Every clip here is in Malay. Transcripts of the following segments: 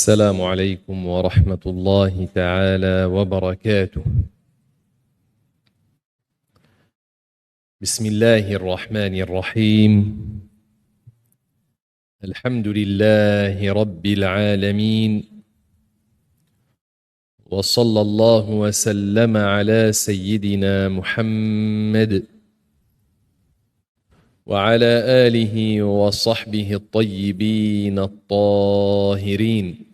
السلام عليكم ورحمة الله تعالى وبركاته. بسم الله الرحمن الرحيم. الحمد لله رب العالمين، وصلى الله وسلم على سيدنا محمد وعلى آله وصحبه الطيبين الطاهرين.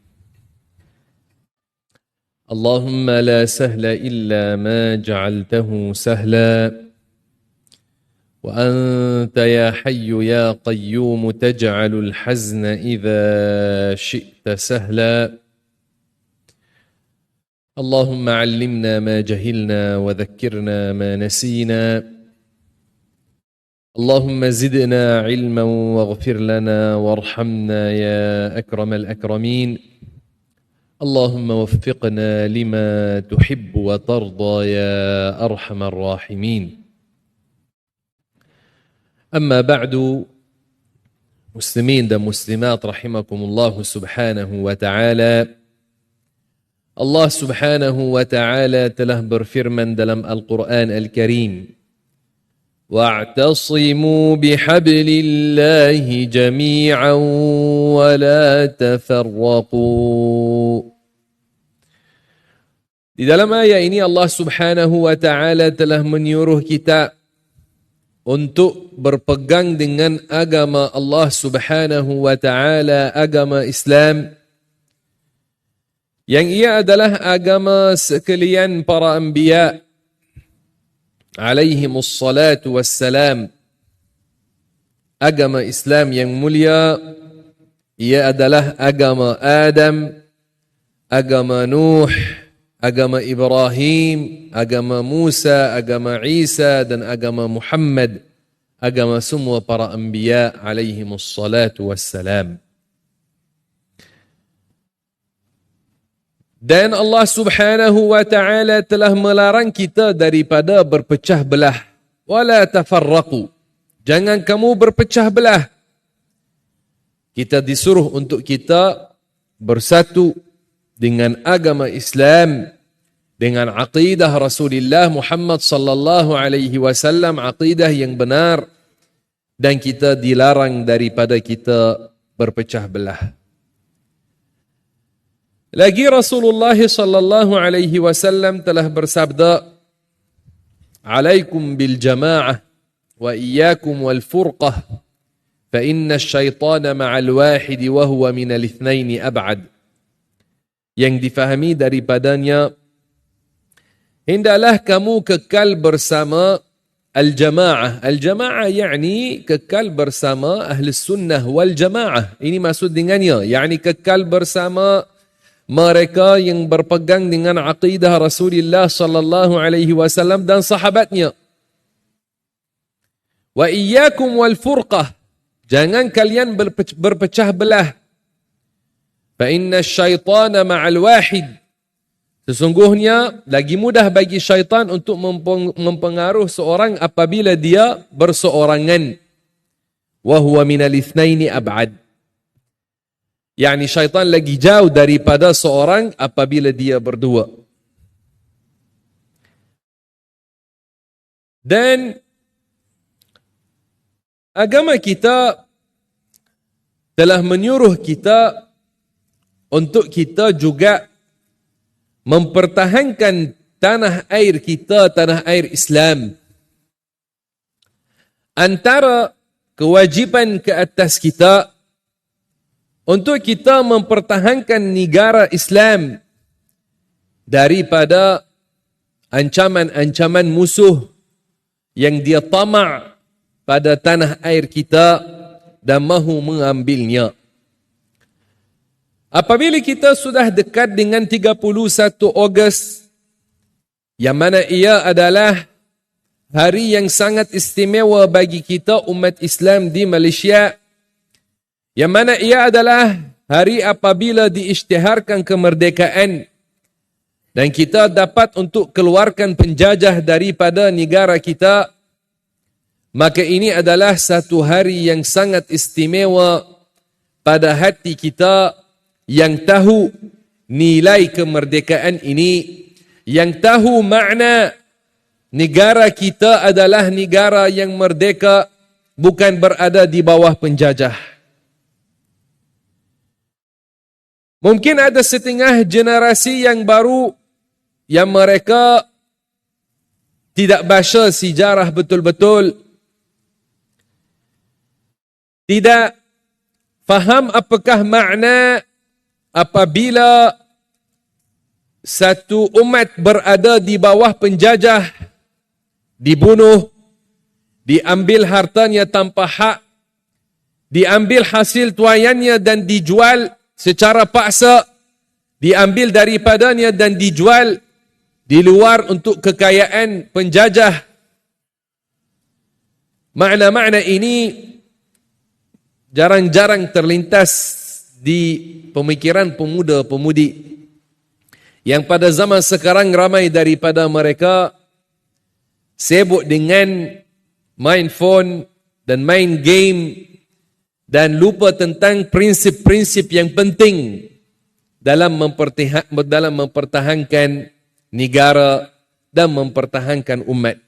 اللهم لا سهل إلا ما جعلته سهلا، وأنت يا حي يا قيوم تجعل الحزن إذا شئت سهلا. اللهم علمنا ما جهلنا وذكرنا ما نسينا. اللهم زدنا علما واغفر لنا وارحمنا يا أكرم الأكرمين. اللهم وفقنا لما تحب وترضى يا أرحم الراحمين. أما بعد، مسلمين dan muslimat rahimakumullah subhanahu wa ta'ala. Allah subhanahu wa ta'ala telah berfirman dalam Al-Quran Al-Karim, wa'tasimu bihablillahi jami'an wa la tafarraqu. Di dalam ayat ini Allah subhanahu wa ta'ala telah menyuruh kita untuk berpegang dengan agama Allah subhanahu wa ta'ala, agama Islam, yang ia adalah agama sekalian para anbiya alaihimus salatu wassalam. Agama Islam yang mulia, ia adalah agama Adam, agama Nuh, agama Ibrahim, agama Musa, agama Isa, dan agama Muhammad, agama semua para anbiya alaihimus salatu wassalam. Dan Allah subhanahu wa ta'ala telah melarang kita daripada berpecah belah. Wala tafarraqu. Jangan kamu berpecah belah. Kita disuruh untuk kita bersatu dengan agama Islam, dengan aqidah Rasulullah Muhammad sallallahu alaihi wasallam, aqidah yang benar, dan kita dilarang daripada kita berpecah belah. Lagi Rasulullah sallallahu alaihi wasallam telah bersabda, "Alaikum bil jama'ah wa iyyakum wal furqah, fa inna asy-syaitana ma'al wahid wa huwa minal itsnaini ab'ad." Yang difahami daripadanya, hendaklah kamu kekal bersama al-jama'ah. Al-jama'ah yakni kekal bersama ahli sunnah wal jama'ah. Ini maksud dengannya, yakni kekal bersama mereka yang berpegang dengan aqidah Rasulullah sallallahu alaihi wasallam dan sahabatnya. Wa iyyakum wal furqah. Jangan kalian berpecah belah. Fa inna asy-syaitana ma'al wahid. Sesungguhnya lagi mudah bagi syaitan untuk mempengaruhi seorang apabila dia berseorangan. Wa huwa minal itsnaini ab'ad. yakni syaitan lagi jauh daripada seorang apabila dia berdua. Dan agama kita telah menyuruh kita untuk kita juga mempertahankan tanah air kita, tanah air Islam. Antara kewajiban ke atas kita untuk kita mempertahankan negara Islam daripada ancaman-ancaman musuh yang dia tamak pada tanah air kita dan mahu mengambilnya. Apabila kita sudah dekat dengan 31 Ogos, yang mana ia adalah hari yang sangat istimewa bagi kita umat Islam di Malaysia, yang mana ia adalah hari apabila diisytiharkan kemerdekaan dan kita dapat untuk keluarkan penjajah daripada negara kita, maka ini adalah satu hari yang sangat istimewa pada hati kita yang tahu nilai kemerdekaan ini, yang tahu makna negara kita adalah negara yang merdeka, bukan berada di bawah penjajah. Mungkin ada setengah generasi yang baru yang mereka tidak baca sejarah betul-betul, tidak faham apakah makna apabila satu umat berada di bawah penjajah, dibunuh, diambil hartanya tanpa hak, diambil hasil tuaiannya dan dijual secara paksa, diambil daripadanya dan dijual di luar untuk kekayaan penjajah. Makna-makna ini jarang-jarang terlintas di pemikiran pemuda-pemudi yang pada zaman sekarang ramai daripada mereka sibuk dengan main phone dan main game dan lupa tentang prinsip-prinsip yang penting dalam mempertahankan negara dan mempertahankan umat.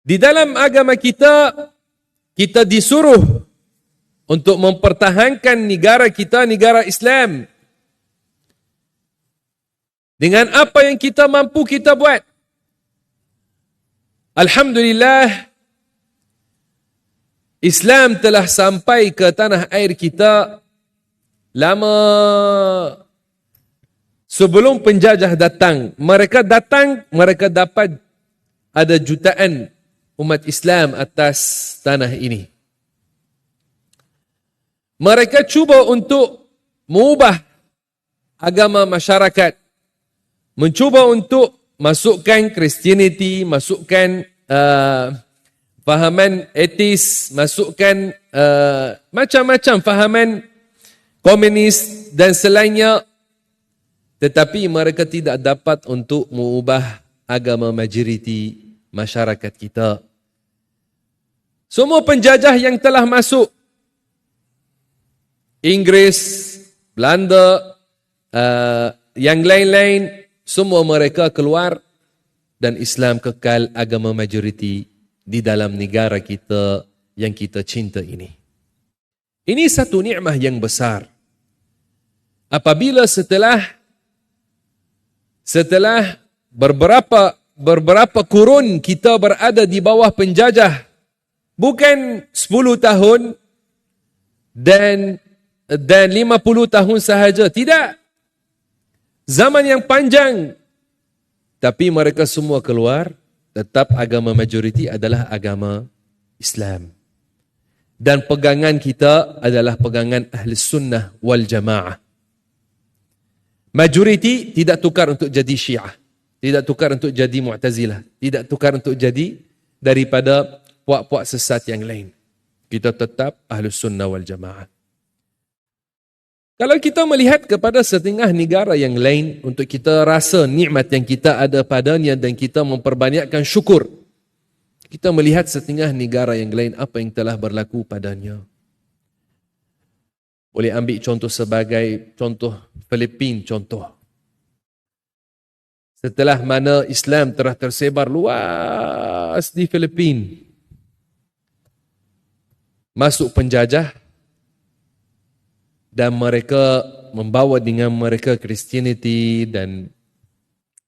Di dalam agama kita, kita disuruh untuk mempertahankan negara kita, negara Islam. Dengan apa yang kita mampu kita buat. Alhamdulillah, Islam telah sampai ke tanah air kita lama sebelum penjajah datang. Mereka datang, mereka dapat ada jutaan umat Islam atas tanah ini. Mereka cuba untuk mengubah agama masyarakat. Mencuba untuk masukkan Christianity, masukkan fahaman etis, masukkan macam-macam fahaman komunis dan selainnya. Tetapi mereka tidak dapat untuk mengubah agama majoriti masyarakat kita. Semua penjajah yang telah masuk, Inggris, Belanda, yang lain-lain, semua mereka keluar dan Islam kekal agama majoriti di dalam negara kita yang kita cinta ini. Ini satu nikmah yang besar. Apabila setelah beberapa kurun kita berada di bawah penjajah, bukan 10 tahun dan 50 tahun sahaja, tidak. Zaman yang panjang. Tapi mereka semua keluar, tetap agama majoriti adalah agama Islam. Dan pegangan kita adalah pegangan Ahli Sunnah wal Jamaah. Majoriti tidak tukar untuk jadi Syiah. Tidak tukar untuk jadi Mu'tazilah. Tidak tukar untuk jadi daripada puak-puak sesat yang lain. Kita tetap Ahli Sunnah wal Jamaah. Kalau kita melihat kepada setengah negara yang lain untuk kita rasa nikmat yang kita ada padanya dan kita memperbanyakkan syukur. Kita melihat setengah negara yang lain apa yang telah berlaku padanya. Boleh ambil contoh sebagai contoh Filipin contoh. Setelah mana Islam telah tersebar luas di Filipin. Masuk penjajah. Dan mereka membawa dengan mereka Christianity dan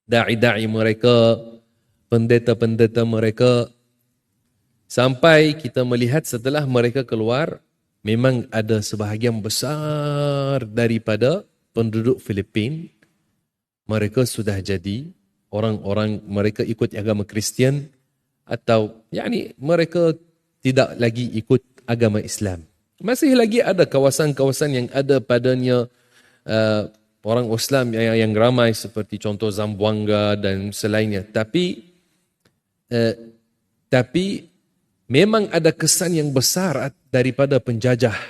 da'i-da'i mereka, pendeta-pendeta mereka. Sampai kita melihat setelah mereka keluar, memang ada sebahagian besar daripada penduduk Filipin. Mereka sudah jadi orang-orang, mereka ikut agama Kristian atau mereka tidak lagi ikut agama Islam. Masih lagi ada kawasan-kawasan yang ada padanya orang Islam yang ramai seperti contoh Zamboanga dan selainnya. Tapi memang ada kesan yang besar daripada penjajah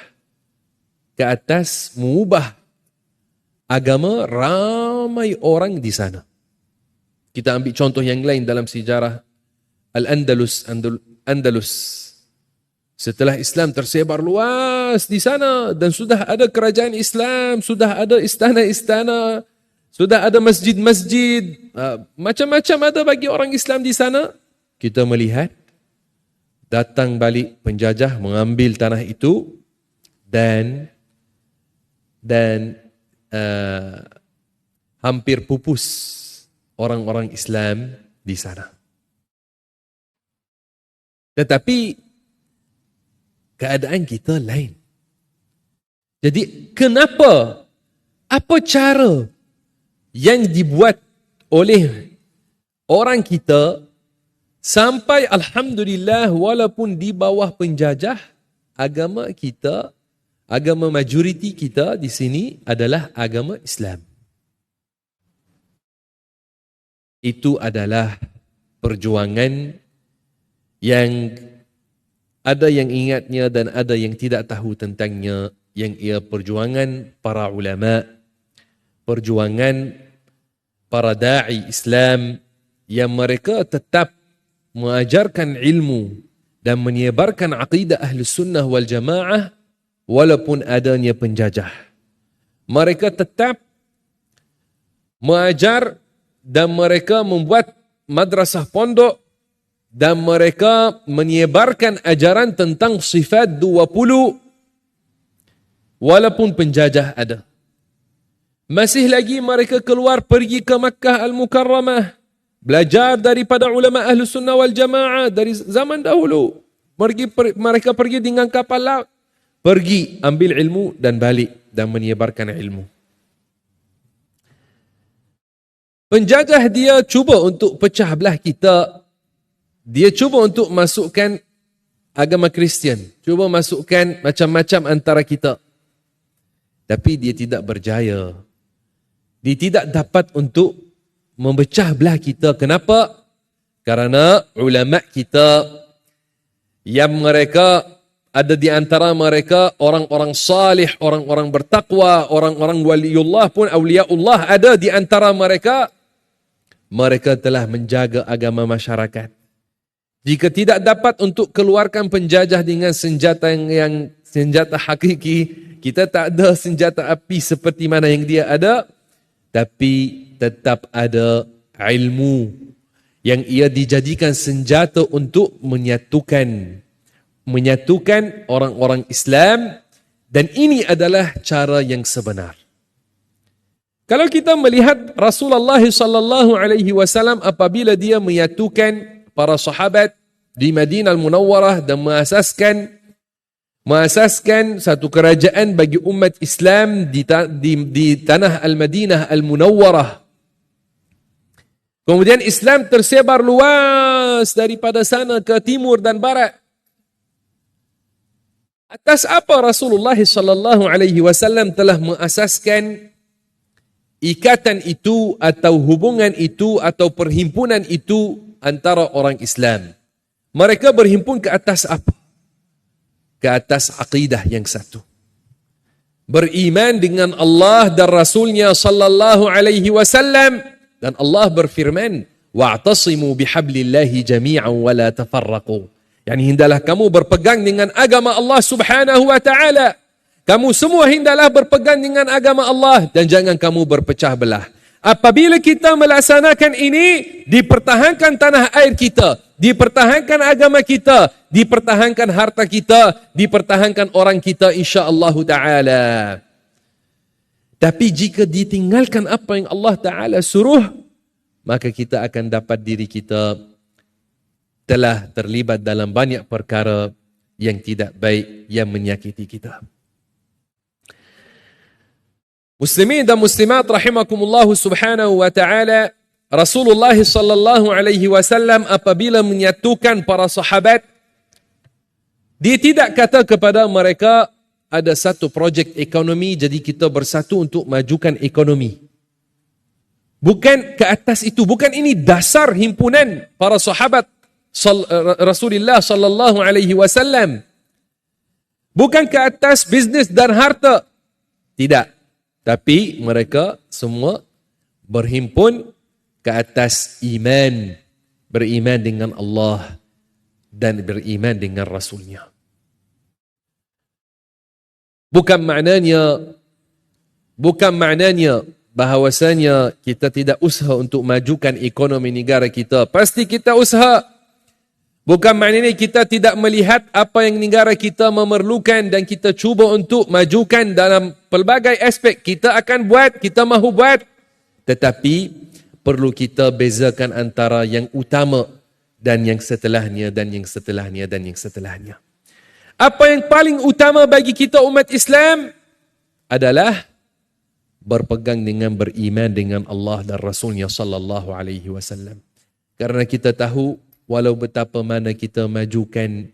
ke atas mengubah agama ramai orang di sana. Kita ambil contoh yang lain dalam sejarah Al-Andalus. Setelah Islam tersebar luas di sana dan sudah ada kerajaan Islam, sudah ada istana-istana, sudah ada masjid-masjid, macam-macam ada bagi orang Islam di sana. Kita melihat datang balik penjajah mengambil tanah itu dan hampir pupus orang-orang Islam di sana. Tetapi keadaan kita lain. Jadi kenapa? Apa cara yang dibuat oleh orang kita sampai alhamdulillah walaupun di bawah penjajah, agama kita, agama majoriti kita di sini adalah agama Islam. Itu adalah perjuangan yang ada yang ingatnya dan ada yang tidak tahu tentangnya, yang ia perjuangan para ulama, perjuangan para da'i Islam yang mereka tetap mengajarkan ilmu dan menyebarkan aqidah ahli sunnah wal jamaah walaupun adanya penjajah. Mereka tetap mengajar dan mereka membuat madrasah pondok dan mereka menyebarkan ajaran tentang sifat 20 walaupun penjajah ada. Masih lagi mereka keluar pergi ke Makkah Al-Mukarramah, belajar daripada ulama ahli sunnah wal jamaah dari zaman dahulu. Mereka pergi dengan kapal laut, pergi ambil ilmu dan balik dan menyebarkan ilmu. Penjajah dia cuba untuk pecah belah kita. Dia cuba untuk masukkan agama Kristian, cuba masukkan macam-macam antara kita. Tapi dia tidak berjaya. Dia tidak dapat untuk memecah belah kita. Kenapa? Karena ulama kita yang mereka ada di antara mereka orang-orang salih, orang-orang bertakwa, orang-orang waliullah pun awliyaullah ada di antara mereka. Mereka telah menjaga agama masyarakat. Jika tidak dapat untuk keluarkan penjajah dengan senjata yang senjata hakiki, kita tak ada senjata api seperti mana yang dia ada, tapi tetap ada ilmu yang ia dijadikan senjata untuk menyatukan orang-orang Islam, dan ini adalah cara yang sebenar. Kalau kita melihat Rasulullah sallallahu alaihi wasallam apabila dia menyatukan para sahabat di Madinah Al-Munawwarah dan mengasaskan satu kerajaan bagi umat Islam di tanah Al-Madinah Al-Munawwarah. Kemudian Islam tersebar luas daripada sana ke timur dan barat. Atas apa Rasulullah sallallahu alaihi wasallam telah mengasaskan ikatan itu atau hubungan itu atau perhimpunan itu antara orang Islam? Mereka berhimpun ke atas apa? Ke atas aqidah yang satu. Beriman dengan Allah dan Rasulnya sallallahu alaihi wasallam, dan Allah berfirman, wa'tasimu bihablillahi jami'an wa la tafarraqu. Yani hendaklah kamu berpegang dengan agama Allah Subhanahu wa taala. Kamu semua hendaklah berpegang dengan agama Allah dan jangan kamu berpecah belah. Apabila kita melaksanakan ini, dipertahankan tanah air kita, dipertahankan agama kita, dipertahankan harta kita, dipertahankan orang kita insya-Allah taala. Tapi jika ditinggalkan apa yang Allah taala suruh, maka kita akan dapat diri kita telah terlibat dalam banyak perkara yang tidak baik yang menyakiti kita. Muslimin dan muslimat rahimakumullah subhanahu wa ta'ala, Rasulullah sallallahu alaihi wasallam apabila menyatukan para sahabat, dia tidak kata kepada mereka ada satu projek ekonomi jadi kita bersatu untuk majukan ekonomi. Bukan ke atas itu, bukan ini dasar himpunan para sahabat Rasulullah sallallahu alaihi wasallam. Bukan ke atas bisnes dan harta. Tidak. Tapi mereka semua berhimpun ke atas iman. Beriman dengan Allah dan beriman dengan Rasulnya. Bukan maknanya bahawasanya kita tidak usaha untuk majukan ekonomi negara kita. Pasti kita usaha. Bukan maknanya kita tidak melihat apa yang negara kita memerlukan dan kita cuba untuk majukan dalam pelbagai aspek. Kita akan buat, kita mahu buat. Tetapi perlu kita bezakan antara yang utama dan yang setelahnya dan yang setelahnya dan yang setelahnya. Apa yang paling utama bagi kita umat Islam adalah berpegang dengan beriman dengan Allah dan Rasulnya sallallahu alaihi wasallam. Karena kita tahu walau betapa mana kita majukan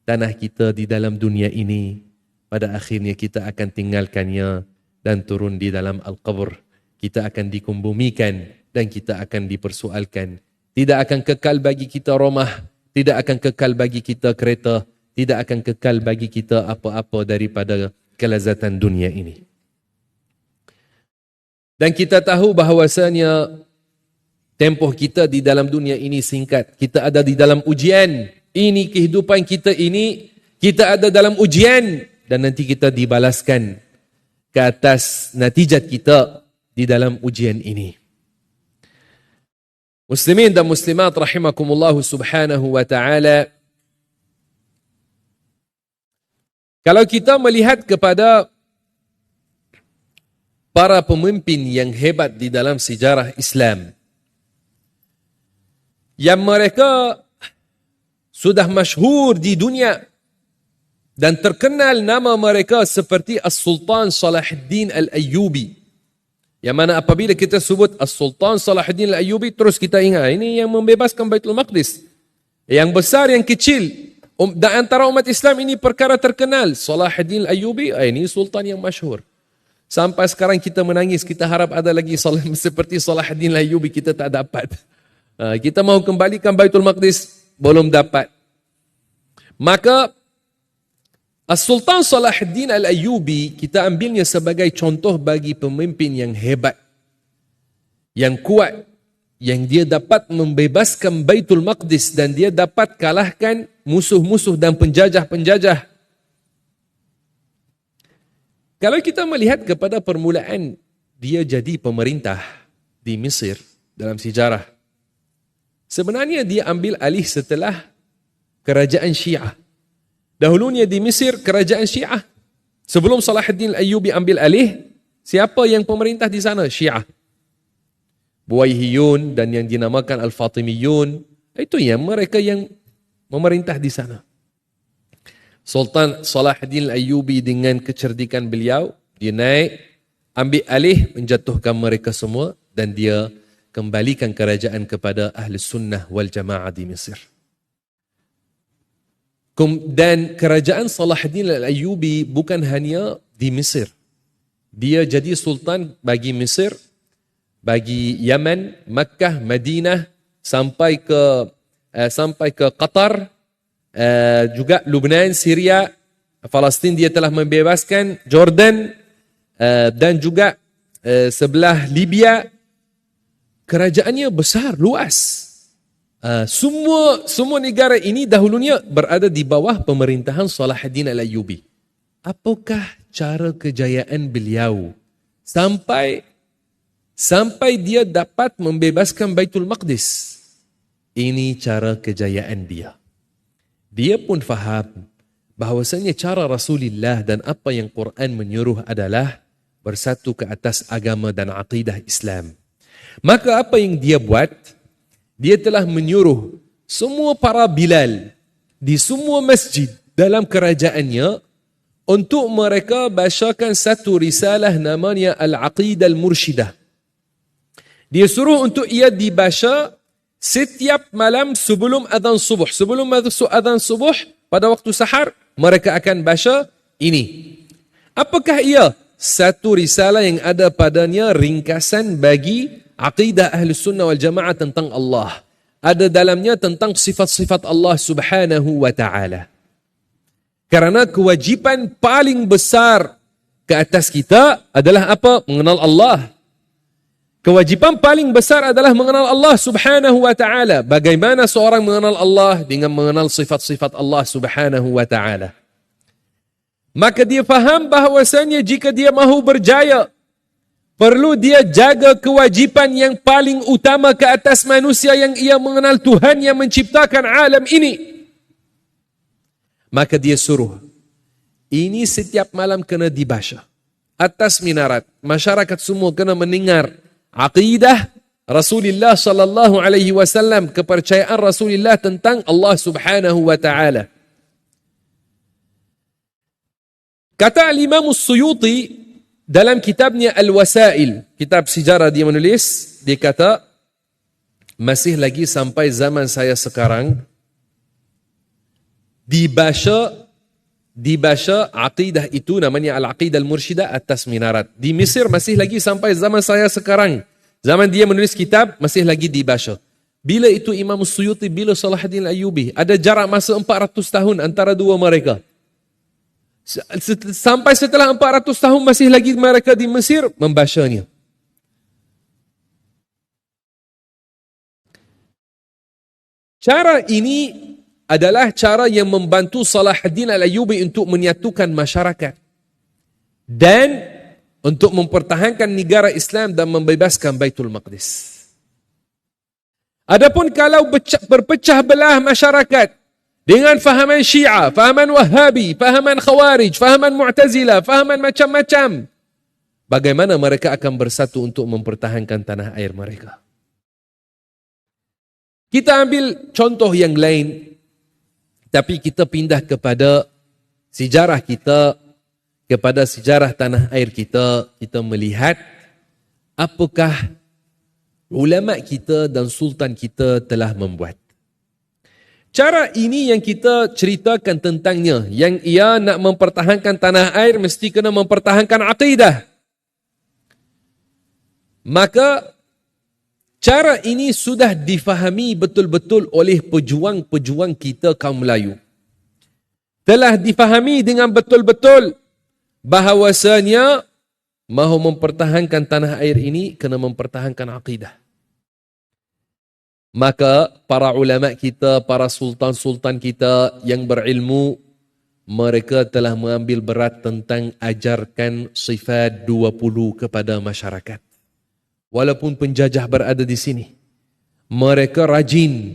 tanah kita di dalam dunia ini, pada akhirnya kita akan tinggalkannya dan turun di dalam al-qabr. Kita akan dikumbumikan dan kita akan dipersoalkan. Tidak akan kekal bagi kita rumah, tidak akan kekal bagi kita kereta, tidak akan kekal bagi kita apa-apa daripada kelazatan dunia ini. Dan kita tahu bahawasanya tempoh kita di dalam dunia ini singkat. Kita ada di dalam ujian. Ini kehidupan kita ini, kita ada dalam ujian. Dan nanti kita dibalaskan ke atas natijat kita di dalam ujian ini. Muslimin dan muslimat rahimakumullah subhanahu wa ta'ala. Kalau kita melihat kepada para pemimpin yang hebat di dalam sejarah Islam, yang mereka sudah masyhur di dunia dan terkenal nama mereka seperti As-Sultan Salahuddin Al-Ayyubi. Yang mana apabila kita sebut As-Sultan Salahuddin Al-Ayyubi, terus kita ingat ini yang membebaskan Baitul Maqdis. Yang besar, yang kecil. Dan antara umat Islam ini perkara terkenal. Salahuddin Al-Ayyubi, ini sultan yang masyhur. Sampai sekarang kita menangis, kita harap ada lagi seperti Salahuddin Al-Ayyubi, kita tak dapat. Kita mahu kembalikan Baitul Maqdis, belum dapat. Maka As-Sultan Salahuddin Al-Ayyubi kita ambilnya sebagai contoh bagi pemimpin yang hebat, yang kuat, yang dia dapat membebaskan Baitul Maqdis dan dia dapat kalahkan musuh-musuh dan penjajah-penjajah. Kalau kita melihat kepada permulaan dia jadi pemerintah di Mesir dalam sejarah, sebenarnya dia ambil alih setelah kerajaan Syiah. Dahulunya di Mesir kerajaan Syiah. Sebelum Salahuddin Al-Ayyubi ambil alih, siapa yang pemerintah di sana? Syiah. Buwaihiyun dan yang dinamakan Al-Fatimiyun, itu yang mereka yang memerintah di sana. Sultan Salahuddin Al-Ayyubi dengan kecerdikan beliau, dia naik, ambil alih, menjatuhkan mereka semua dan dia kembalikan kerajaan kepada Ahli Sunnah wal Jamaah di Mesir. Dan kerajaan Salahuddin Al-Ayyubi bukan hanya di Mesir. Dia jadi sultan bagi Mesir, bagi Yaman, Makkah, Madinah, sampai ke Qatar, juga Lebanon, Syria, Palestin dia telah membebaskan, Jordan, dan juga sebelah Libya. Kerajaannya besar, luas. Semua negara ini dahulunya berada di bawah pemerintahan Salahuddin Al-Ayyubi. Apakah cara kejayaan beliau sampai dia dapat membebaskan Baitul Maqdis? Ini cara kejayaan dia. Dia pun faham bahawasanya cara Rasulullah dan apa yang Quran menyuruh adalah bersatu ke atas agama dan akidah Islam. Maka apa yang dia buat? Dia telah menyuruh semua para Bilal di semua masjid dalam kerajaannya untuk mereka bacakan satu risalah namanya Al-Aqidah Al-Murshidah. Dia suruh untuk ia dibaca setiap malam sebelum azan subuh. Sebelum azan subuh, pada waktu sahar, mereka akan baca ini. Apakah ia? Satu risalah yang ada padanya ringkasan bagi aqidah Ahli Sunnah wal Jamaah tentang Allah. Ada dalamnya tentang sifat-sifat Allah subhanahu wa ta'ala. Karena kewajiban paling besar ke atas kita adalah apa? Mengenal Allah. Kewajiban paling besar adalah mengenal Allah subhanahu wa ta'ala. Bagaimana seorang mengenal Allah? Dengan mengenal sifat-sifat Allah subhanahu wa ta'ala. maka dia faham bahawasanya jika dia mahu berjaya, perlu dia jaga kewajipan yang paling utama ke atas manusia yang ia mengenal Tuhan yang menciptakan alam ini. Maka dia suruh, ini setiap malam kena dibaca atas minarat. Masyarakat semua kena mendengar aqidah Rasulullah sallallahu alaihi wasallam, kepercayaan Rasulullah tentang Allah Subhanahu wa taala. Kata Al-Imam As-Suyuti dalam kitabnya Al-Wasail, kitab sejarah dia menulis, dia kata, masih lagi sampai zaman saya sekarang, dibaca aqidah itu, namanya Al-Aqidah Al-Mursyidah atas minarat. Di Mesir masih lagi sampai zaman saya sekarang. Zaman dia menulis kitab, masih lagi dibaca. Bila itu Imam Suyuti, bila Salahuddin Ayyubi, ada jarak masa 400 tahun antara dua mereka. Sampai setelah 400 tahun masih lagi mereka di Mesir membacanya. Cara ini adalah cara yang membantu Salahuddin Al-Ayyubi untuk menyatukan masyarakat dan untuk mempertahankan negara Islam dan membebaskan Baitul Maqdis. Adapun kalau berpecah belah masyarakat dengan fahaman Syiah, fahaman Wahhabi, fahaman Khawarij, fahaman Mu'tazilah, fahaman macam-macam, bagaimana mereka akan bersatu untuk mempertahankan tanah air mereka? Kita ambil contoh yang lain, tapi kita pindah kepada sejarah kita, kepada sejarah tanah air kita. Kita melihat apakah ulama kita dan sultan kita telah membuat. Cara ini yang kita ceritakan tentangnya, yang ia nak mempertahankan tanah air mesti kena mempertahankan akidah. Maka cara ini sudah difahami betul-betul oleh pejuang-pejuang kita kaum Melayu. Telah difahami dengan betul-betul bahawasanya mahu mempertahankan tanah air ini kena mempertahankan akidah. Maka para ulama kita, para sultan-sultan kita yang berilmu, mereka telah mengambil berat tentang ajarkan sifat 20 kepada masyarakat. Walaupun penjajah berada di sini, mereka rajin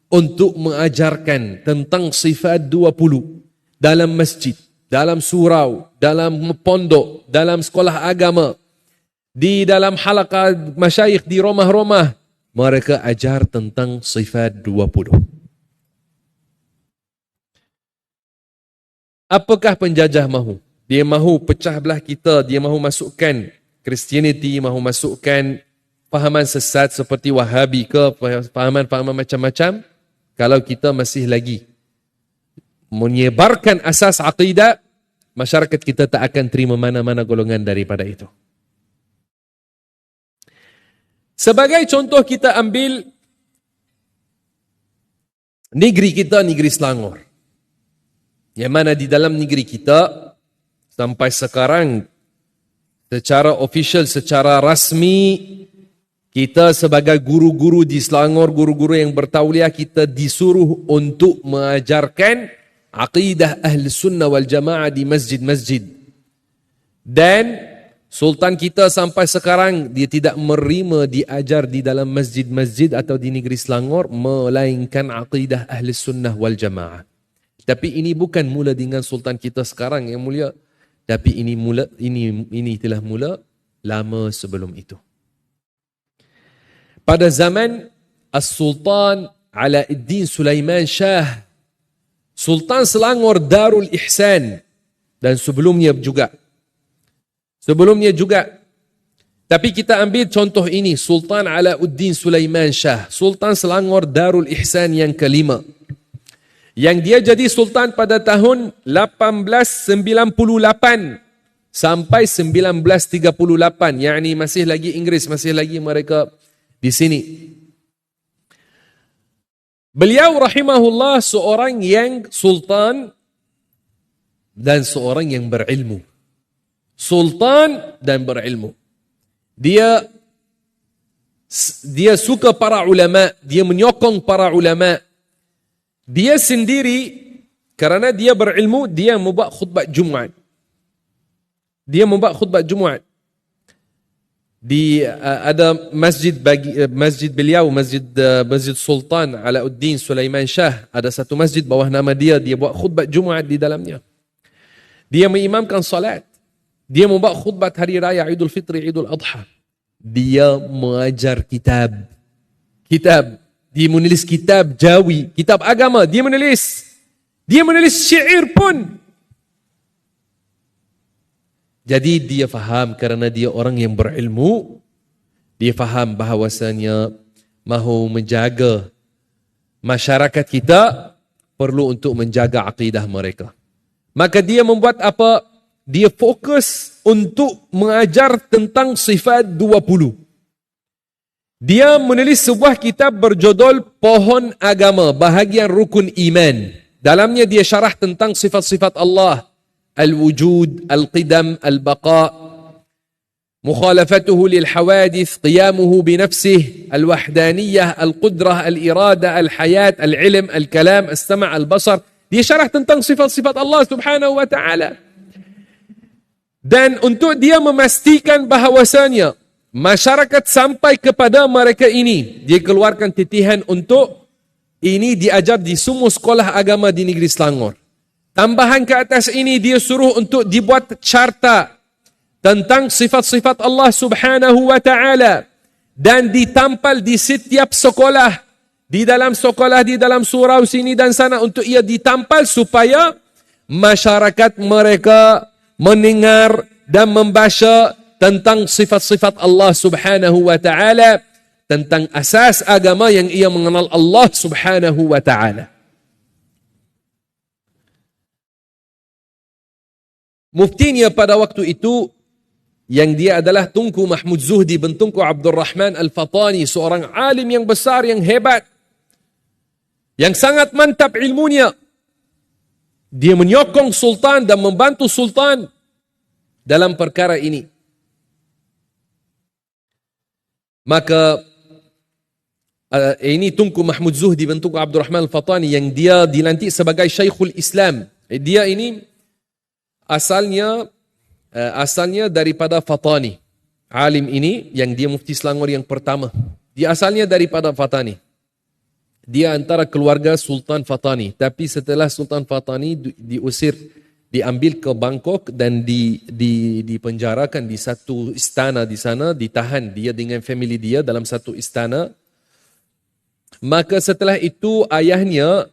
untuk mengajarkan tentang sifat 20 dalam masjid, dalam surau, dalam pondok, dalam sekolah agama, di dalam halaqah masyayikh di rumah-rumah. Mereka ajar tentang sifat 20. Apakah penjajah mahu? Dia mahu pecah belah kita, dia mahu masukkan Christianity, mahu masukkan fahaman sesat seperti Wahhabi ke, fahaman-fahaman macam-macam. Kalau kita masih lagi menyebarkan asas aqidah, masyarakat kita tak akan terima mana-mana golongan daripada itu. Sebagai contoh kita ambil negeri kita, negeri Selangor. Yang mana di dalam negeri kita sampai sekarang secara official, secara rasmi, kita sebagai guru-guru di Selangor, guru-guru yang bertauliah, kita disuruh untuk mengajarkan aqidah Ahli Sunnah wal Jamaah di masjid-masjid. Dan sultan kita sampai sekarang dia tidak menerima diajar di dalam masjid-masjid atau di negeri Selangor melainkan aqidah Ahli Sunnah wal Jamaah. Tapi ini bukan mula dengan sultan kita sekarang yang mulia, tapi ini telah mula lama sebelum itu. Pada zaman As-Sultan Alauddin Sulaiman Shah, Sultan Selangor Darul Ihsan, dan sebelumnya juga. Tapi kita ambil contoh ini, Sultan Alauddin Sulaiman Shah, Sultan Selangor Darul Ihsan yang kelima. Yang dia jadi sultan pada tahun 1898 sampai 1938, yakni masih lagi Inggris, masih lagi mereka di sini. Beliau rahimahullah seorang yang sultan dan seorang yang berilmu. Sultan dan berilmu. Dia suka para ulama, dia menyokong para ulama. Dia sendiri, kerana dia berilmu, dia membuat khutbah Jumaat. dia membuat khutbah Jumaat di ada masjid beliau, Masjid Sultan Alauddin Sulaiman Shah, ada satu masjid bawah nama dia buat khutbah Jumaat di dalamnya. Dia mengimamkan salat. Dia membuat khutbah hari raya Idul Fitri, Idul Adha. Dia mengajar kitab. Dia menulis kitab Jawi, kitab agama, dia menulis. Dia menulis syair pun. Jadi dia faham kerana dia orang yang berilmu. Dia faham bahawasanya mahu menjaga masyarakat kita perlu untuk menjaga akidah mereka. Maka dia membuat apa? Dia fokus untuk mengajar tentang sifat 20. Dia menulis sebuah kitab berjudul Pohon Agama, Bahagian Rukun Iman. Dalamnya dia syarah tentang sifat-sifat Allah. Al-wujud, al-qidam, al-baqa, mukhalafatuhu lil-hawadith, qiyamuhu binafsih, al-wahdaniyah, al-qudrah, al-irada, al-hayat, al-ilm, al-kalam, al-sama', al-basar. Dia syarah tentang sifat-sifat Allah subhanahu wa ta'ala. Dan untuk dia memastikan bahawasanya masyarakat sampai kepada mereka ini, dia keluarkan titihan untuk ini diajar di semua sekolah agama di negeri Selangor. Tambahan ke atas ini, dia suruh untuk dibuat carta tentang sifat-sifat Allah subhanahu wa ta'ala dan ditampal di setiap sekolah, di dalam sekolah, di dalam surau sini dan sana, untuk ia ditampal supaya masyarakat mereka mendengar dan membaca tentang sifat-sifat Allah subhanahu wa ta'ala, tentang asas agama yang ia mengenal Allah subhanahu wa ta'ala. Muftinya pada waktu itu, yang dia adalah Tunku Mahmud Zuhdi bin Tunku Abdul Rahman Al-Fatani, seorang alim yang besar, yang hebat, yang sangat mantap ilmunya. Dia menyokong Sultan dan membantu Sultan dalam perkara ini. Maka ini Tunku Mahmud Zuhdi bin Tunku Abdul Rahman Al-Fatani yang dia dilantik sebagai Syekhul Islam. Dia ini asalnya daripada Fatani. Alim ini yang dia mufti Selangor yang pertama. Dia asalnya daripada Fatani. Dia antara keluarga Sultan Fatani. Tapi setelah Sultan Fatani diusir, diambil ke Bangkok dan dipenjarakan di satu istana di sana, ditahan dia dengan family dia dalam satu istana. Maka setelah itu ayahnya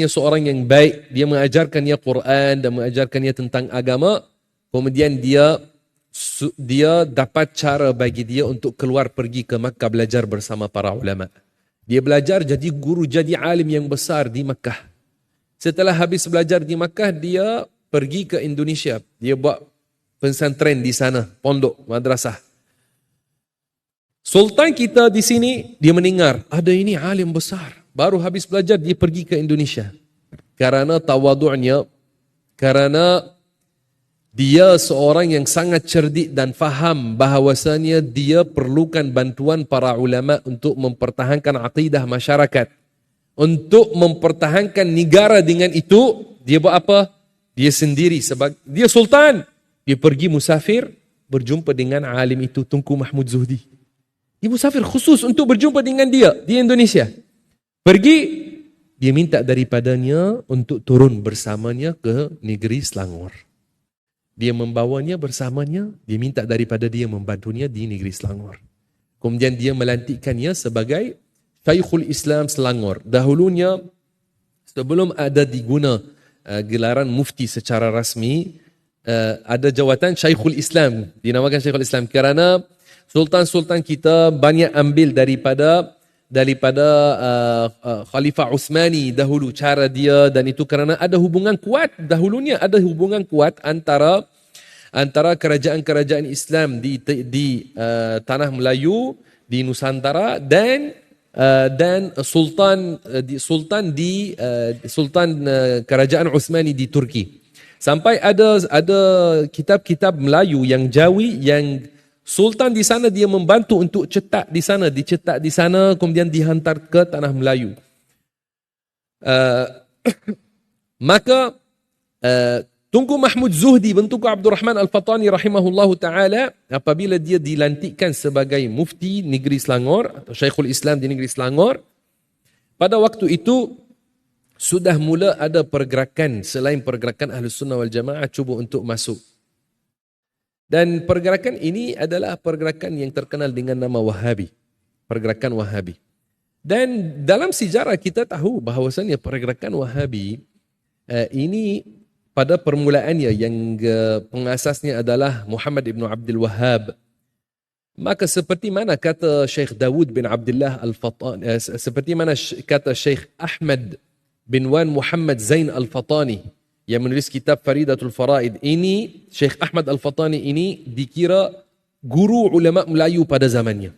seorang yang baik, dia mengajarkannya Quran dan mengajarkannya tentang agama. Kemudian dia dapat cara bagi dia untuk keluar pergi ke Makkah belajar bersama para ulama. Dia belajar jadi guru, jadi alim yang besar di Makkah. Setelah habis belajar di Makkah, dia pergi ke Indonesia. Dia buat pesantren di sana, pondok, madrasah. Sultan kita di sini, dia mendengar ada ini alim besar. Baru habis belajar, dia pergi ke Indonesia. Karena tawadu'nya, karena dia seorang yang sangat cerdik dan faham bahawasanya dia perlukan bantuan para ulama untuk mempertahankan akidah masyarakat. Untuk mempertahankan negara dengan itu, dia buat apa? Dia sendiri, dia sultan. Dia pergi musafir, berjumpa dengan alim itu, Tunku Mahmud Zuhdi. Dia musafir khusus untuk berjumpa dengan dia di Indonesia. Pergi, dia minta daripadanya untuk turun bersamanya ke negeri Selangor. Dia membawanya bersamanya, dia minta daripada dia membantunya di negeri Selangor. Kemudian dia melantikkannya sebagai Syekhul Islam Selangor. Dahulunya, sebelum ada diguna gelaran mufti secara rasmi, ada jawatan Syekhul Islam, dinamakan Syekhul Islam kerana sultan-sultan kita banyak ambil daripada Khalifah Uthmani dahulu cara dia, dan itu kerana ada hubungan kuat dahulunya, ada hubungan kuat antara kerajaan-kerajaan Islam di tanah Melayu, di Nusantara dan sultan kerajaan Uthmani di Turki. Sampai ada kitab-kitab Melayu yang Jawi yang Sultan di sana dia membantu untuk dicetak di sana, kemudian dihantar ke tanah Melayu. Maka Tunku Mahmud Zuhdi bin Tunku Abdul Rahman Al-Fatani rahimahullahu ta'ala, apabila dia dilantikkan sebagai mufti negeri Selangor atau Syekhul Islam di negeri Selangor, pada waktu itu sudah mula ada pergerakan selain pergerakan Ahlus Sunnah wal Jamaah cuba untuk masuk. Dan pergerakan ini adalah pergerakan yang terkenal dengan nama Wahabi. Pergerakan Wahabi. Dan dalam sejarah kita tahu bahawasanya pergerakan Wahabi ini pada permulaannya yang pengasasnya adalah Muhammad ibn Abdul Wahhab. Maka seperti mana kata Syekh Dawud bin Abdullah Al-Fatani, seperti mana kata Syekh Ahmad bin Wan Muhammad Zain Al-Fatani yang menulis kitab Faridatul Faraid, ini Syekh Ahmad Al-Fatani ini dikira guru ulama Melayu pada zamannya.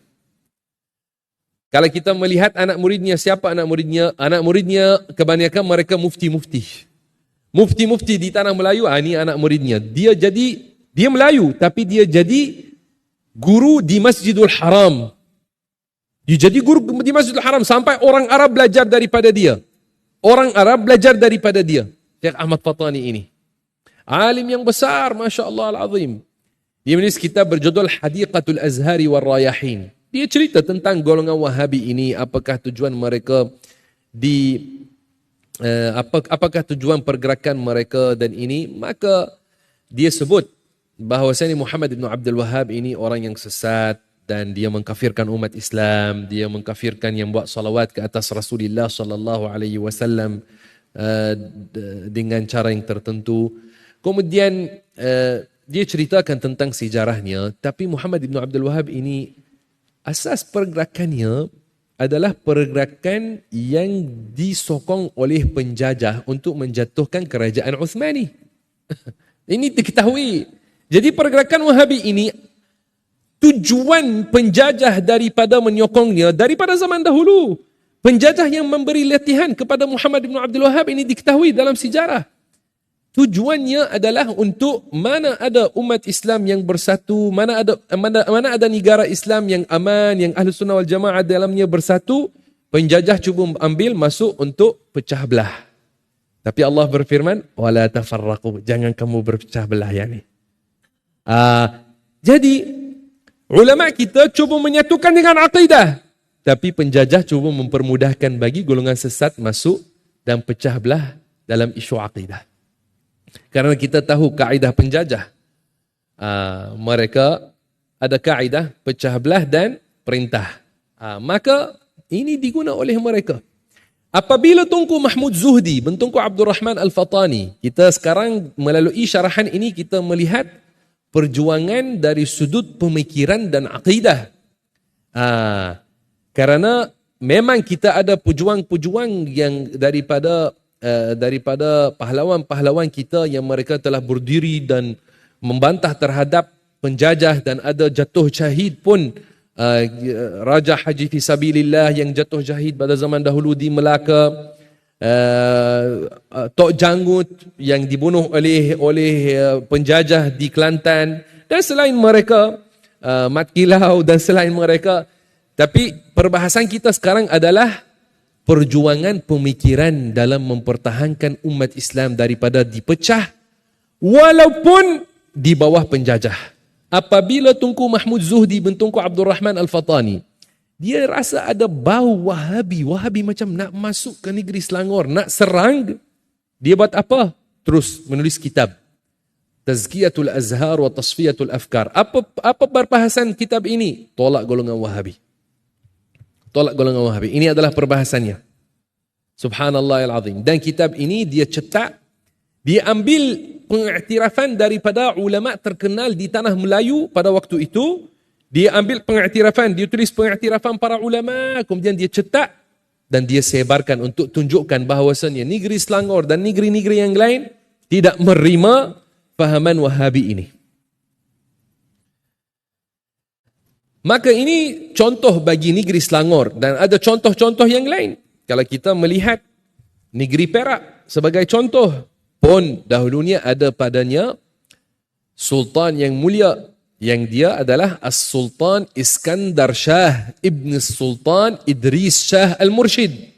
Kalau kita melihat anak muridnya, siapa anak muridnya? Anak muridnya kebanyakan mereka mufti-mufti. Mufti-mufti di tanah Melayu, ini anak muridnya. Dia Melayu, tapi dia jadi guru di Masjidul Haram. Dia jadi guru di Masjidul Haram sampai orang Arab belajar daripada dia. Orang Arab belajar daripada dia. Syekh Ahmad Fatani ini. Alim yang besar, Masya Allah Al-Azim. Dia menulis kitab berjudul Hadiqatul Azhari wal Rayahin. Dia cerita tentang golongan Wahabi ini, apakah tujuan mereka apakah tujuan pergerakan mereka dan ini. Maka dia sebut bahawasanya Muhammad ibn Abdul Wahhab ini orang yang sesat dan dia mengkafirkan umat Islam, dia mengkafirkan yang buat salawat ke atas Rasulullah sallallahu alaihi wasallam dengan cara yang tertentu. Kemudian dia ceritakan tentang sejarahnya, tapi Muhammad ibn Abdul Wahhab ini asas pergerakannya adalah pergerakan yang disokong oleh penjajah untuk menjatuhkan kerajaan Uthmani. Ini diketahui. Jadi pergerakan Wahabi ini, tujuan penjajah daripada menyokongnya daripada zaman dahulu. Penjajah yang memberi latihan kepada Muhammad bin Abdul Wahhab ini diketahui dalam sejarah. Tujuannya adalah untuk mana ada umat Islam yang bersatu, mana ada negara Islam yang aman, yang Ahlus Sunnah wal Jamaah dalamnya bersatu, penjajah cuba ambil masuk untuk pecah belah. Tapi Allah berfirman, wala tafarraqu, jangan kamu berpecah belah yani. Jadi ulama kita cuba menyatukan dengan akidah, tapi penjajah cuba mempermudahkan bagi golongan sesat masuk dan pecah belah dalam isu akidah. Karena kita tahu kaedah penjajah. Mereka ada kaedah pecah belah dan perintah. Maka ini diguna oleh mereka. Apabila Tunku Mahmud Zuhdi bin Tunku Abdul Rahman Al-Fatani, kita sekarang melalui syarahan ini kita melihat perjuangan dari sudut pemikiran dan akidah. Karena memang kita ada pejuang-pejuang yang daripada pahlawan-pahlawan kita yang mereka telah berdiri dan membantah terhadap penjajah, dan ada jatuh syahid pun. Raja Haji Fisabilillah yang jatuh syahid pada zaman dahulu di Melaka, Tok Janggut yang dibunuh oleh penjajah di Kelantan, dan selain mereka, Mat Kilau dan selain mereka. Tapi perbahasan kita sekarang adalah perjuangan pemikiran dalam mempertahankan umat Islam daripada dipecah walaupun di bawah penjajah. Apabila Tunku Mahmud Zuhdi bin Tunku Abdul Rahman Al-Fatani, dia rasa ada bau Wahabi macam nak masuk ke negeri Selangor, nak serang, dia buat apa? Terus menulis kitab Tazkiyatul Azhar wa Tasfiyatul Afkar. Apa perbahasan kitab ini? Tolak golongan Wahabi. Tolak golongan Wahabi. Ini adalah perbahasannya. Subhanallah al-azim. Dan kitab ini dia cetak, dia ambil pengiktirafan daripada ulama terkenal di tanah Melayu pada waktu itu. Dia ambil pengiktirafan, dia tulis pengiktirafan para ulama, kemudian dia cetak dan dia sebarkan untuk tunjukkan bahawasanya negeri Selangor dan negeri-negeri yang lain tidak menerima fahaman Wahabi ini. Maka ini contoh bagi negeri Selangor, dan ada contoh-contoh yang lain. Kalau kita melihat negeri Perak sebagai contoh, pun dahulunya ada padanya Sultan yang mulia, yang dia adalah As-Sultan Iskandar Shah Ibn Sultan Idris Shah Al-Murshid.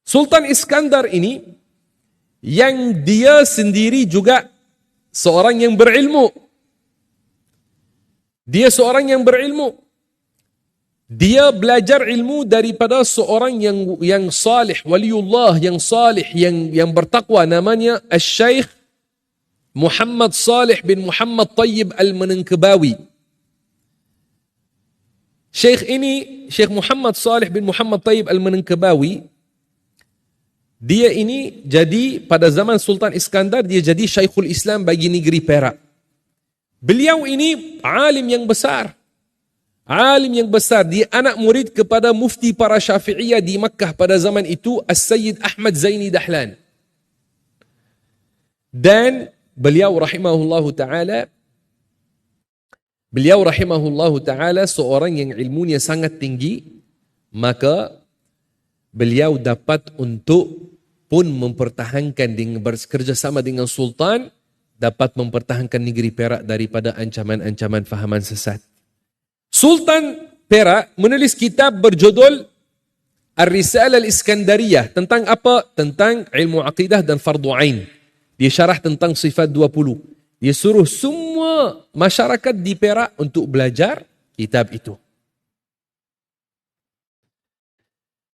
Sultan Iskandar ini, yang dia sendiri juga seorang yang berilmu. Dia seorang yang berilmu. Dia belajar ilmu daripada seorang yang salih, waliullah yang salih, yang bertakwa, namanya Al-Syeikh Muhammad Salih bin Muhammad Tayyib Al-Manengkebawi. Syekh Muhammad Salih bin Muhammad Tayyib Al-Manengkebawi, dia ini jadi pada zaman Sultan Iskandar, dia jadi Syekhul Islam bagi negeri Perak. Beliau ini alim yang besar. Alim yang besar, dia anak murid kepada mufti para Syafi'iyah di Makkah pada zaman itu, As-Sayyid Ahmad Zaini Dahlan. Dan beliau rahimahullahu ta'ala seorang yang ilmunya sangat tinggi, maka beliau dapat untuk pun mempertahankan dengan bekerjasama dengan Sultan, dapat mempertahankan negeri Perak daripada ancaman-ancaman fahaman sesat. Sultan Perak menulis kitab berjudul Ar-Risalah Al-Iskandariyah. Tentang apa? Tentang ilmu aqidah dan fardu ain. Dia syarah tentang sifat 20. Dia suruh semua masyarakat di Perak untuk belajar kitab itu.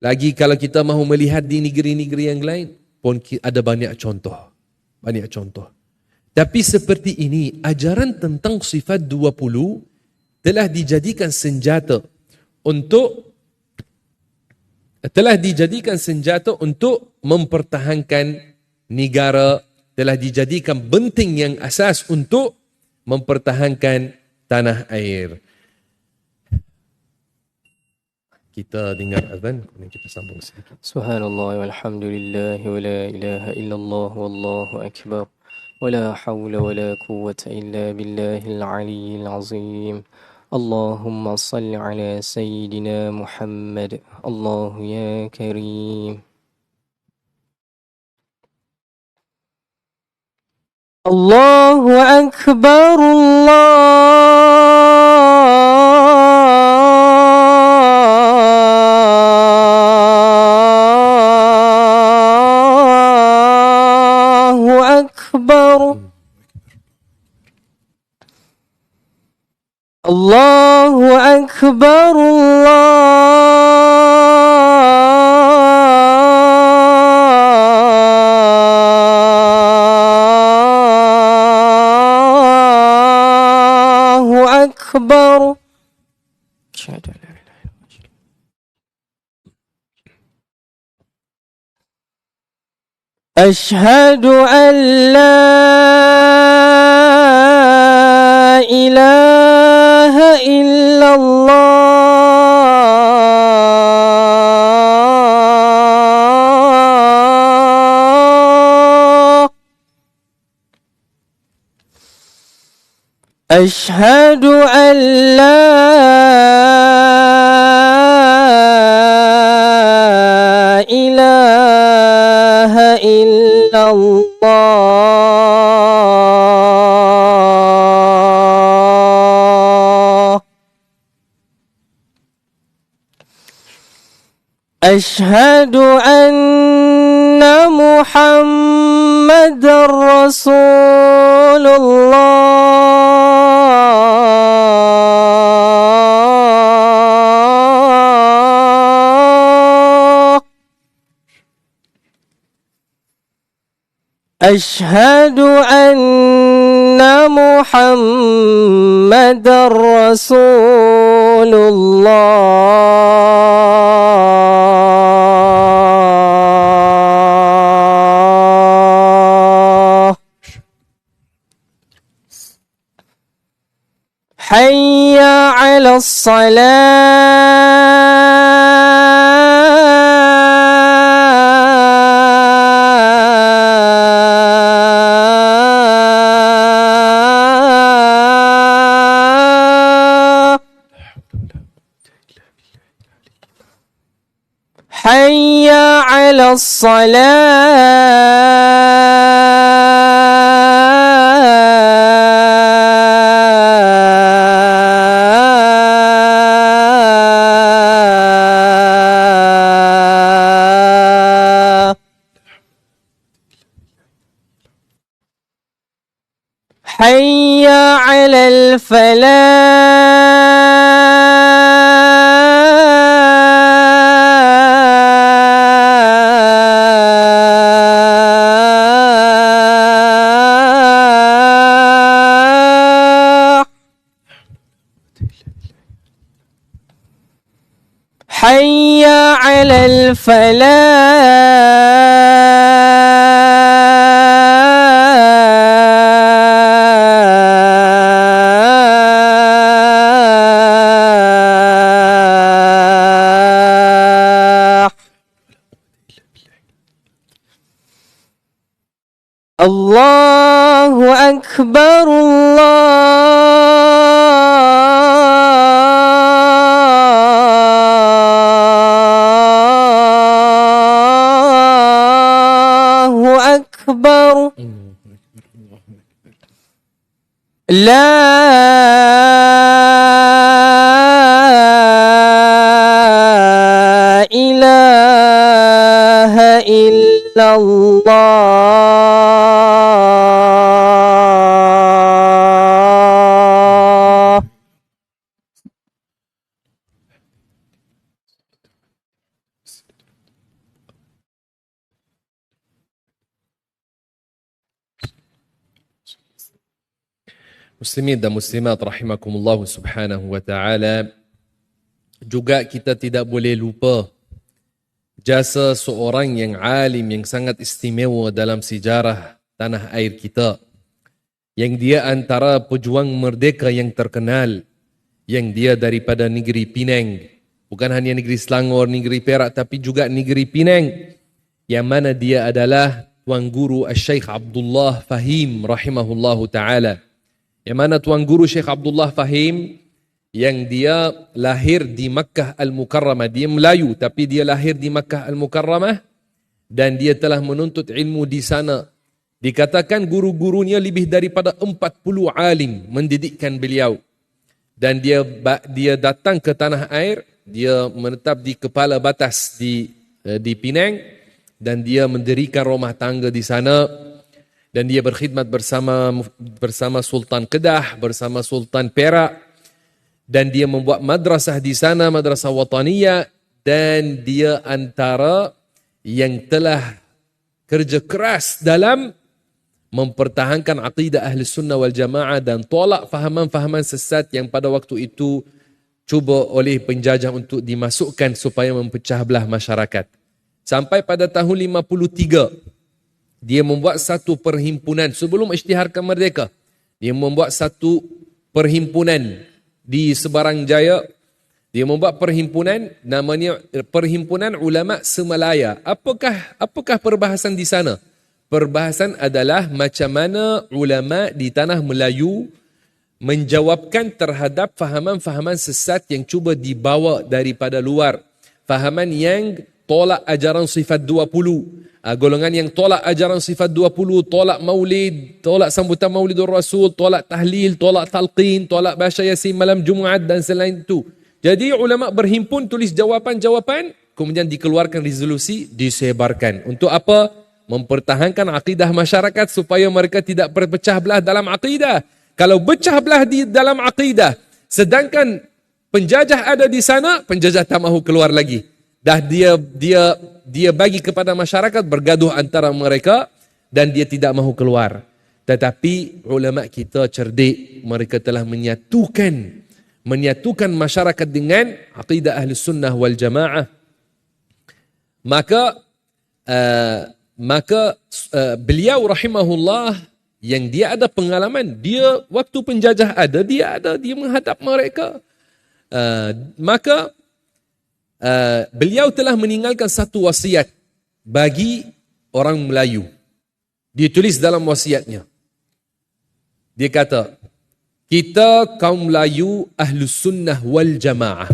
Lagi kalau kita mahu melihat di negeri-negeri yang lain pun ada banyak contoh. Banyak contoh. Tapi seperti ini, ajaran tentang sifat 20 telah dijadikan senjata untuk mempertahankan negara, telah dijadikan benting yang asas untuk mempertahankan tanah air. Kita dengar azan, kemudian kita sambung sedikit. Subhanallah walhamdulillah wa la ilaha illallah wallahu akbar wa la hawla wa la quwwata illa billahil aliyyil azim. Allahumma salli ala Sayyidina Muhammad. Allahu ya Karim. Allahu Akbar, Allahu Akbar. Allahu Akbar, Allahu Akbar. Ashhadu an la ilaha illallah. Ashhadu an la ilaha illallah. Ashhadu anna Muhammadar Rasulullah. Ashhadu anna Muhammadar Rasulullah. Hayya 'alas salah. Hayya 'alas salah. حي على الفلاح حي على الفلاح الله أكبر الله أكبر لا إله إلا الله Muslimin dan muslimat rahimakumullah subhanahu wa ta'ala. Juga kita tidak boleh lupa jasa seorang yang alim yang sangat istimewa dalam sejarah tanah air kita. Yang dia antara pejuang merdeka yang terkenal. Yang dia daripada negeri Penang. Bukan hanya negeri Selangor, negeri Perak, tapi juga negeri Penang. Yang mana dia adalah Tuan Guru Syekh Abdullah Fahim rahimahullahu ta'ala. Yang mana Tuan Guru Syekh Abdullah Fahim yang dia lahir di Makkah Al-Mukarramah. Dia Melayu tapi dia lahir di Makkah Al-Mukarramah dan dia telah menuntut ilmu di sana. Dikatakan guru-gurunya lebih daripada 40 alim mendidikkan beliau. Dan dia datang ke tanah air, dia menetap di kepala batas di Penang dan dia mendirikan rumah tangga di sana. Dan dia berkhidmat bersama Sultan Kedah, bersama Sultan Perak. Dan dia membuat madrasah di sana, madrasah wataniyah. Dan dia antara yang telah kerja keras dalam mempertahankan aqidah ahli sunnah wal jamaah dan tolak fahaman-fahaman sesat yang pada waktu itu cuba oleh penjajah untuk dimasukkan supaya mempecah belah masyarakat. Sampai pada tahun 53, dia membuat satu perhimpunan sebelum isytihar kemerdekaan. Dia membuat satu perhimpunan di Sebarang Jaya. Dia membuat perhimpunan namanya Perhimpunan Ulama Semalaya. Apakah perbahasan di sana? Perbahasan adalah macam mana ulama di tanah Melayu menjawabkan terhadap fahaman-fahaman sesat yang cuba dibawa daripada luar. Fahaman yang tolak ajaran sifat 20. Golongan yang tolak ajaran sifat 20, tolak maulid, tolak sambutan maulidur rasul, tolak tahlil, tolak talqin, tolak baca yasin malam Jumaat dan selain itu. Jadi ulama berhimpun tulis jawapan-jawapan, kemudian dikeluarkan resolusi, disebarkan. Untuk apa? Mempertahankan akidah masyarakat supaya mereka tidak berpecah belah dalam akidah. Kalau pecah belah di dalam akidah, sedangkan penjajah ada di sana, penjajah tak mahu keluar lagi. Dah dia bagi kepada masyarakat bergaduh antara mereka dan dia tidak mahu keluar. Tetapi ulama kita cerdik, mereka telah menyatukan masyarakat dengan aqidah ahli sunnah wal jamaah. Maka beliau rahimahullah yang dia ada pengalaman, dia waktu penjajah ada, dia menghadap mereka. Beliau telah meninggalkan satu wasiat bagi orang Melayu. Dia tulis dalam wasiatnya. Dia kata, kita kaum Melayu Ahlus Sunnah wal Jamaah.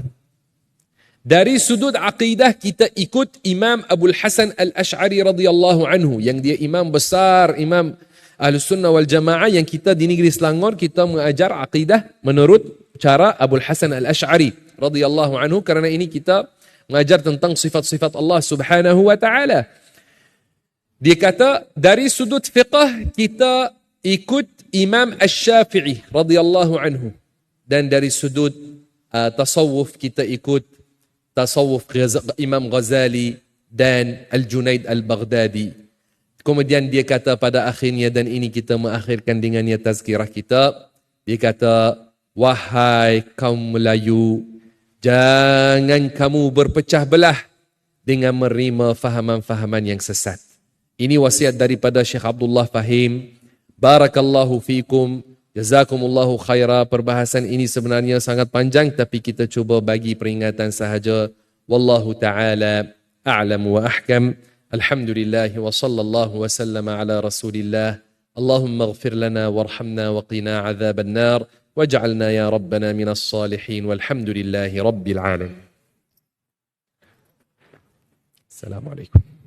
Dari sudut akidah kita ikut Imam Abul Hasan Al-Ash'ari radhiyallahu anhu. Yang dia imam besar, imam Ahlus Sunnah wal Jamaah yang kita di negeri Selangor, kita mengajar akidah menurut cara Abul Hasan Al-Ash'ari radhiyallahu anhu. Kerana ini kita mengajar tentang sifat-sifat Allah subhanahu wa ta'ala. Dia kata, dari sudut fiqh kita ikut Imam Asy-Syafi'i radhiyallahu anhu. Dan dari sudut tasawuf kita ikut tasawuf Imam Ghazali dan Al-Junaid Al-Baghdadi. Kemudian dia kata pada akhirnya, dan ini kita mengakhirkan dengannya tazkirah kita, dia kata, wahai kaum Melayu, jangan kamu berpecah belah dengan menerima fahaman-fahaman yang sesat. Ini wasiat daripada Syekh Abdullah Fahim. Barakallahu fikum. Jazakumullahu khaira. Perbahasan ini sebenarnya sangat panjang, tapi kita cuba bagi peringatan sahaja. Wallahu ta'ala a'lam wa ahkam. Alhamdulillah wa sallallahu wa sallama ala rasulillah. Allahumma ighfir lana warhamna wa qina adhaban nar. Waj'alna ya Rabbana minas salihin. Walhamdulillahi rabbil alamin. Assalamualaikum.